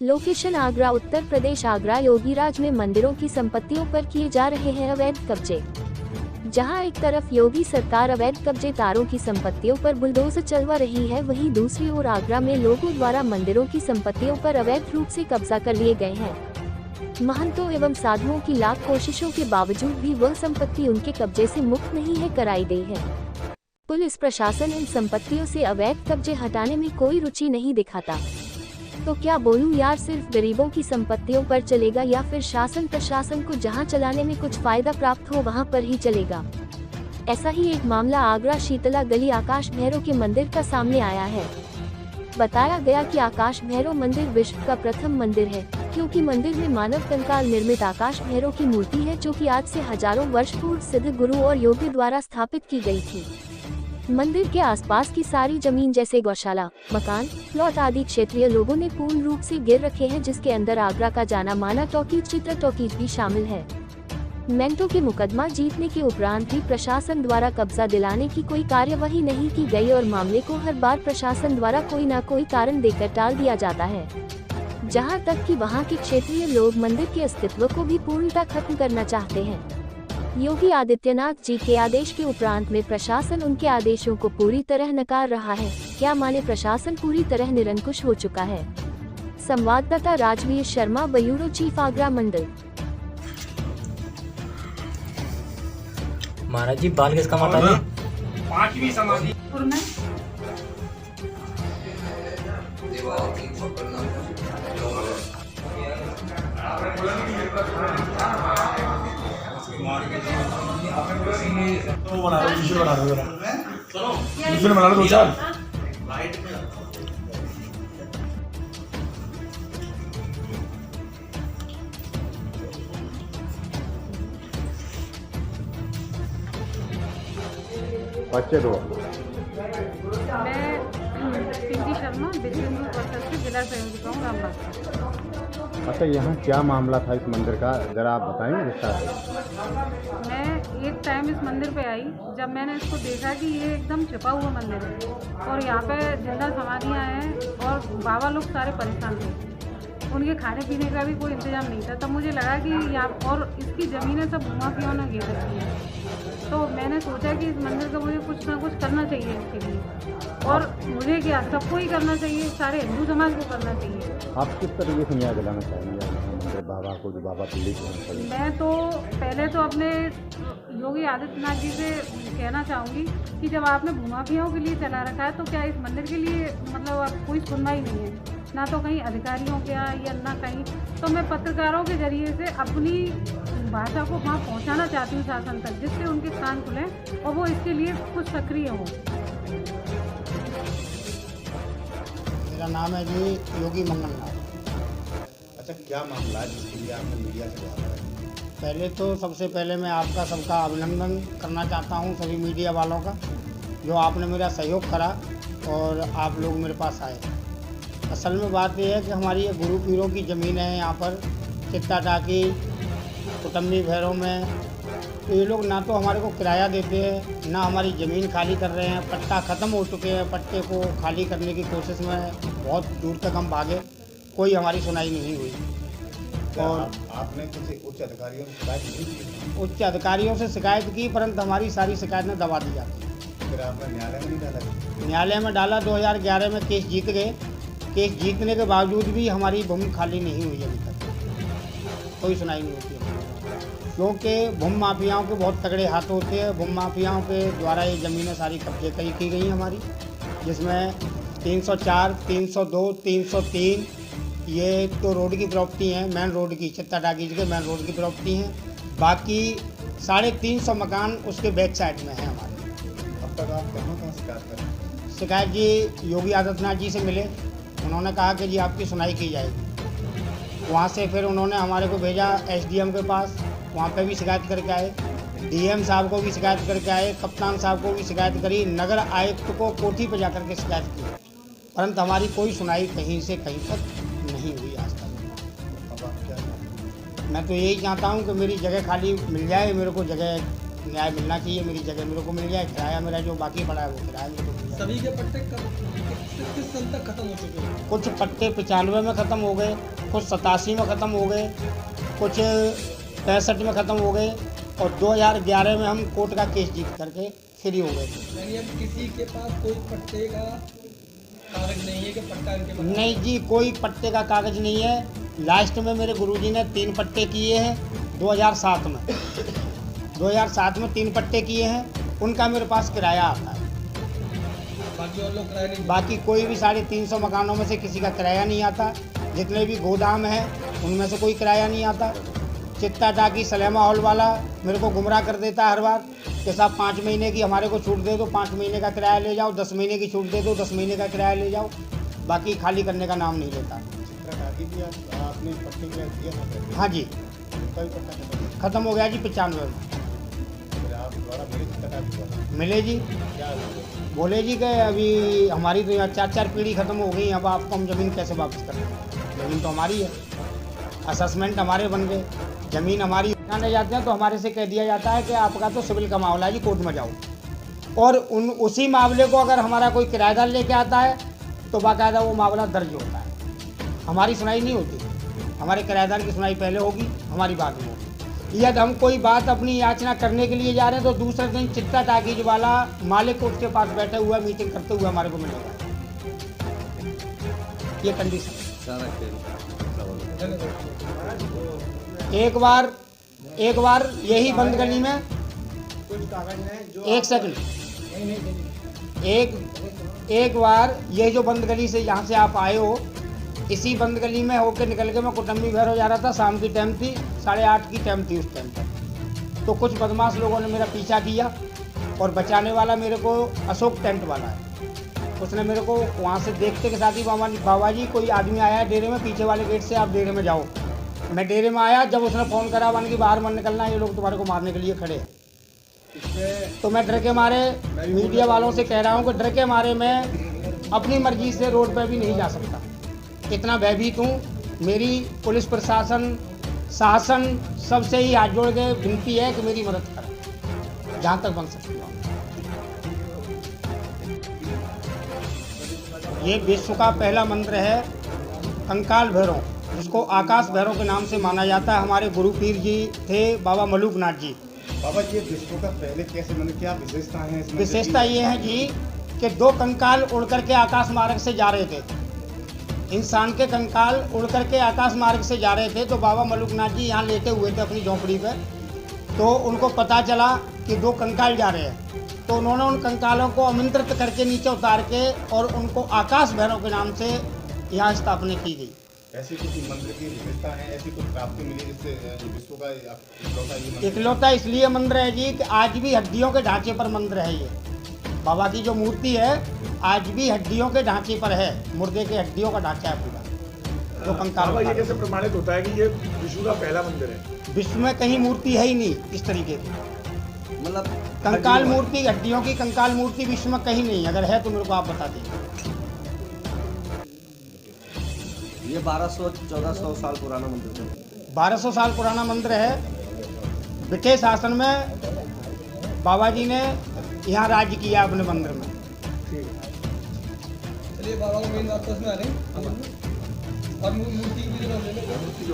Location Agra, Uttar Pradesh. Agra Yogiraj में मंदिरों की संपत्तियों पर किए जा रहे हैं अवैध कब्जे। जहां एक तरफ योगी सरकार अवैध कब्जेदारों की संपत्तियों पर बुलडोजर चलवा रही है, वहीं दूसरी ओर आगरा में लोगों द्वारा मंदिरों की संपत्तियों पर अवैध रूप से कब्जा कर लिए गए हैं। महंतों एवं साधुओं की लाख कोशिशों के बावजूद भी वह संपत्ति उनके कब्जे से मुक्त नहीं है कराई गई है। पुलिस प्रशासन इन संपत्तियों से अवैध कब्जे हटाने में कोई रुचि नहीं दिखाता। तो क्या बोलूं यार, सिर्फ गरीबों की संपत्तियों पर चलेगा या फिर शासन प्रशासन को जहां चलाने में कुछ फायदा प्राप्त हो वहां पर ही चलेगा। ऐसा ही एक मामला आगरा शीतला गली आकाश भैरव के मंदिर का सामने आया है। बताया गया कि आकाश भैरव मंदिर विश्व का प्रथम मंदिर है, क्योंकि मंदिर में मानव कंकाल निर्मित आकाश भैरव की मूर्ति है, जो कि आज से हजारों वर्ष पूर्व सिद्ध गुरु और योगी द्वारा स्थापित की गई थी। मंदिर के आसपास की सारी जमीन जैसे गौशाला, मकान, प्लॉट आदि क्षेत्रीय लोगों ने पूर्ण रूप से गिर रखे हैं, जिसके अंदर आगरा का जाना माना टॉकीज चित्र टॉकीज भी शामिल है। मेंटो के मुकदमा जीतने के उपरांत भी प्रशासन द्वारा कब्जा दिलाने की कोई कार्यवाही नहीं की गई और मामले को हर बार प्रशासन द्वारा कोई न कोई कारण देकर टाल दिया जाता है। जहां तक कि वहां के क्षेत्रीय लोग मंदिर के अस्तित्व को भी पूर्णतः खत्म करना चाहते हैं। योगी आदित्यनाथ जी के आदेश के उपरांत में प्रशासन उनके आदेशों को पूरी तरह नकार रहा है। क्या माने, प्रशासन पूरी तरह निरंकुश हो चुका है। संवाददाता राजवीर शर्मा, ब्यूरो चीफ, आगरा मंडल। महाराज जी, बाल किसका माता जी? पांचवी समाधि तो बना दो, दूसरे बना दो जरा। दूसरे बना लो दो चार। बच्चे दो। मैं पिंकी शर्मा, बिजली न्यूज परिषद से जिला संयोजिका हूँ, रामबाग। अच्छा, यहाँ क्या मामला था इस मंदिर का, जरा आप बताएंगे विस्तार से? मैं एक टाइम इस मंदिर पे आई, जब मैंने इसको देखा कि ये एकदम छिपा हुआ मंदिर है और यहाँ पे जिंदा समाधियाँ हैं और बाबा लोग सारे परेशान थे। उनके खाने पीने का भी कोई इंतजाम नहीं था। तब मुझे लगा कि यहाँ और इसकी ज़मीनें सब भूमाफियाओं ने घेर रखी है। तो मैंने सोचा कि इस मंदिर का मुझे कुछ ना कुछ करना चाहिए इसके लिए। और मुझे क्या, सबको ही करना चाहिए, सारे हिंदू समाज को करना चाहिए। आप किस तरीके से न्याय दिलाना चाहेंगे मंदिर बाबा को, जो बाबा पीड़ित हैं? मैं तो पहले तो अपने योगी आदित्यनाथ जी से कहना चाहूँगी कि जब आपने भूमाफियाओं के लिए चला रखा है तो क्या इस मंदिर के लिए मतलब कोई सुनवाई नहीं है, ना तो कहीं अधिकारियों के या ना कहीं। तो मैं पत्रकारों के जरिए से अपनी भाषा को वहाँ पहुँचाना चाहती हूँ शासन तक, जिससे उनके कान खुलें और वो इसके लिए कुछ सक्रिय हो। मेरा नाम है जी योगी मंगलनाथ। अच्छा, क्या मामला है जिसके लिए आपने मीडिया से बात की? पहले तो सबसे पहले मैं आपका सबका अभिनंदन करना चाहता हूँ, सभी मीडिया वालों का, जो आपने मेरा सहयोग करा और आप लोग मेरे पास आए। असल में बात यह है कि हमारी ये गुरु पीरों की ज़मीन है यहाँ पर चित्ता टाकी, कुटुम्बी भैरव में। तो ये लोग ना तो हमारे को किराया देते हैं, ना हमारी ज़मीन खाली कर रहे हैं। पट्टा ख़त्म हो चुके हैं, पट्टे को खाली करने की कोशिश में बहुत दूर तक हम भागे, कोई हमारी सुनाई नहीं हुई। और आपने किसी उच्च अधिकारियों से शिकायत नहीं की? उच्च अधिकारियों से शिकायत की, परंतु हमारी सारी शिकायतें दबा दी जाती है। फिर आपने न्यायालय में नहीं डाला? न्यायालय में डाला, 2011 में केस जीत गए। केस जीतने के बावजूद भी हमारी भूमि खाली नहीं हुई अभी तक, कोई सुनाई नहीं होती है। क्योंकि भूमि माफियाओं के बहुत तगड़े हाथ होते हैं। भूमि माफियाओं के द्वारा ये ज़मीनें सारी कब्जे की गई हमारी, जिसमें 304, 302, 303 ये तो रोड की प्रॉपर्टी हैं, मेन रोड की, चित्ता टाकीज के मेन रोड की प्रॉपर्टी हैं। बाकी 350 मकान उसके बैक साइड में हैं हमारे। अब तक आप कहाँ शिकायत करें? शिकायत जी योगी आदित्यनाथ जी से मिले, उन्होंने कहा कि जी आपकी सुनाई की जाएगी। वहाँ से फिर उन्होंने हमारे को भेजा एसडीएम के पास, वहाँ पे भी शिकायत करके आए। डीएम साहब को भी शिकायत करके आए, कप्तान साहब को भी शिकायत करी, नगर आयुक्त को कोठी पर जा करके शिकायत की, परंतु हमारी कोई सुनाई कहीं से कहीं तक नहीं हुई आज तक। अब आप क्या चाहते हैं? मैं तो यही चाहता हूँ कि मेरी जगह खाली मिल जाए, मेरे को जगह न्याय मिलना चाहिए, मेरी जगह मेरे को मिल जाए, किराया मेरा जो बाकी पड़ा है वो किराया मेरे को मिल जाए। सभी के पट्टे किस साल तक खत्म हो चुके हैं? कुछ पट्टे 95 में ख़त्म हो गए, कुछ 87 में ख़त्म हो गए, कुछ 65 में ख़त्म हो गए और 2011 में हम कोर्ट का केस जीत करके फ्री हो गए थे। यानी अब किसी के पास कोई पट्टे का कागज नहीं है कि पट्टा इनके पास? नहीं जी, कोई पट्टे का कागज़ नहीं है। लास्ट में मेरे गुरुजी ने 3 पट्टे किए हैं 2007 में। 2007 में 3 पट्टे किए हैं, उनका मेरे पास किराया आता है। बाकी और लोग किराया नहीं? बाकी कोई भी 350 मकानों में से किसी का किराया नहीं आता। जितने भी गोदाम हैं उनमें से कोई किराया नहीं आता। चित्ता टाकी सलेमा हॉल वाला मेरे को गुमराह कर देता है हर बार कि साहब 5 महीने की हमारे को छूट दे दो, 5 महीने का किराया ले जाओ, 10 महीने की छूट दे दो, 10 महीने का किराया ले जाओ, बाकी खाली करने का नाम नहीं लेता। आपने पट्टे दिया था? हाँ जी, कई पट्टा ख़त्म हो गया जी 95 में। आप द्वारा मिले चित्ता मिले जी, क्या बोले जी कि अभी हमारी तो यहाँ 4 पीढ़ी ख़त्म हो गई, अब आपको हम ज़मीन कैसे वापस करें? ज़मीन तो हमारी है, असेसमेंट हमारे बन गए, ज़मीन हमारी। आने जाते हैं तो हमारे से कह दिया जाता है कि आपका तो सिविल का मामला है जी, कोर्ट में जाओ। और उसी मामले को अगर हमारा कोई किराएदार लेके आता है तो बाकायदा वो मामला दर्ज होता है, हमारी सुनाई नहीं होती। हमारे किराएदार की सुनाई पहले होगी, हमारी बाद में होगी। यदि हम कोई बात अपनी याचना करने के लिए जा रहे हैं तो दूसरे दिन चित्ता टाकीज वाला मालिक उसके पास बैठे हुआ मीटिंग करते हुए हमारे को मिलेगा। ये कंडीशन। एक बार यही बंद गली में एक सेकंड, एक बार ये जो बंद गली से यहाँ से आप आए हो, इसी बंद गली में होकर निकल के मैं कुटुम्बी भैरव जा रहा था। शाम की टाइम थी, 8:30 की टाइम थी उस टाइम पर। तो कुछ बदमाश लोगों ने मेरा पीछा किया और बचाने वाला मेरे को अशोक टेंट वाला है, उसने मेरे को वहाँ से देखते के साथ ही बाबा जी कोई आदमी आया है डेरे में, पीछे वाले गेट से आप डेरे में जाओ। मैं डेरे में आया, जब उसने फ़ोन करा वन की बाहर मत निकलना, ये लोग तुम्हारे को मारने के लिए खड़े हैं। तो मैं डर के मारे मीडिया वालों से कह रहा हूँ कि डर के मारे मैं अपनी मर्जी से रोड पर भी नहीं जा सकता, इतना भयभीत हूँ। मेरी पुलिस प्रशासन, शासन सबसे ही हाथ जोड़ के विनती है कि मेरी मदद करें जहाँ तक बन सकती है। ये विश्व का पहला मंदिर है कंकाल भैरव, जिसको आकाश भैरव के नाम से माना जाता है। हमारे गुरु पीर जी थे बाबा मलूकनाथ जी। बाबा जी, विश्व का पहले कैसे मंदिर, क्या विशेषता है इसमें? विशेषता ये है जी कि 2 कंकाल उड़ करके आकाश मार्ग से जा रहे थे। इंसान के कंकाल उड़ करके आकाश मार्ग से जा रहे थे, तो बाबा मलूकनाथ जी यहाँ लेटे हुए थे अपनी झोंपड़ी पे। तो उनको पता चला कि 2 कंकाल जा रहे हैं, तो उन्होंने उन कंकालों को आमंत्रित करके नीचे उतार के और उनको आकाश भैरव के नाम से यहाँ स्थापना की गई। ऐसी कुछ मंदिर की विशेषता है, ऐसी कुछ प्राप्ति मिली जिससे विश्व का इकलौता ये मंदिर? इकलौता इसलिए मंदिर है जी कि आज भी हड्डियों के ढांचे पर मंदिर है। ये बाबा की जो मूर्ति है आज भी हड्डियों के ढांचे पर है, मुर्दे के हड्डियों का ढांचा है पूरा, जो कंकाल। ये कैसे प्रमाणित होता है कि ये विश्व का पहला मंदिर है? विश्व में कहीं मूर्ति है ही नहीं इस तरीके की, मतलब कंकाल मूर्ति, हड्डियों की कंकाल मूर्ति विश्व में कहीं नहीं। अगर है तो मेरे को आप बता दीजिए। ये 1200-1400 साल पुराना मंदिर है। 1200 साल पुराना मंदिर है। ब्रिटिश शासन में बाबा जी ने यहाँ राज्य किया अपने मंदिर में। चलिए बाबा को मेन बात तो उसमें आ रही है और मूर्ति की